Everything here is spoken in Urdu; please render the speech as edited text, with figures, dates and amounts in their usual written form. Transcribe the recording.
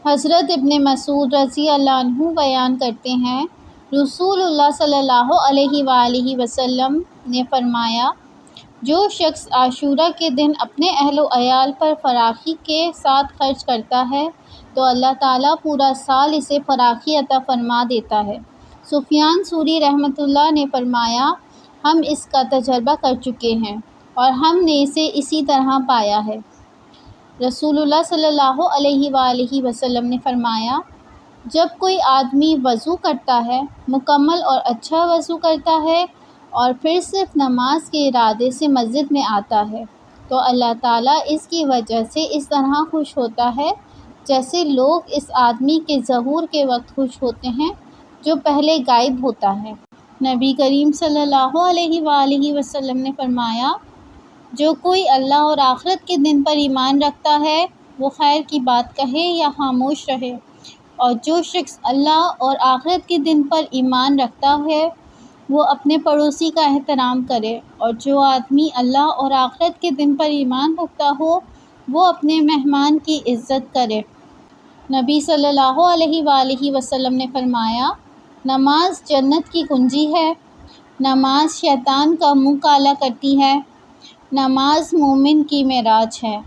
حضرت ابن مسعود رضی اللہ عنہ بیان کرتے ہیں، رسول اللہ صلی اللہ علیہ وآلہ وسلم نے فرمایا، جو شخص عاشوراء کے دن اپنے اہل و عیال پر فراخی کے ساتھ خرچ کرتا ہے تو اللہ تعالیٰ پورا سال اسے فراخی عطا فرما دیتا ہے۔ سفیان ثوری رحمۃ اللہ نے فرمایا، ہم اس کا تجربہ کر چکے ہیں اور ہم نے اسے اسی طرح پایا ہے۔ رسول اللہ صلی اللہ علیہ وآلہ وسلم نے فرمایا، جب کوئی آدمی وضو کرتا ہے، مکمل اور اچھا وضو کرتا ہے اور پھر صرف نماز کے ارادے سے مسجد میں آتا ہے تو اللہ تعالیٰ اس کی وجہ سے اس طرح خوش ہوتا ہے جیسے لوگ اس آدمی کے ظہور کے وقت خوش ہوتے ہیں جو پہلے غائب ہوتا ہے۔ نبی کریم صلی اللہ علیہ وآلہ وسلم نے فرمایا، جو کوئی اللہ اور آخرت کے دن پر ایمان رکھتا ہے وہ خیر کی بات کہے یا خاموش رہے، اور جو شخص اللہ اور آخرت کے دن پر ایمان رکھتا ہے وہ اپنے پڑوسی کا احترام کرے، اور جو آدمی اللہ اور آخرت کے دن پر ایمان رکھتا ہو وہ اپنے مہمان کی عزت کرے۔ نبی صلی اللہ علیہ وآلہ وسلم نے فرمایا، نماز جنت کی کنجی ہے، نماز شیطان کا منہ کالا کرتی ہے، نماز مومن کی معراج ہے۔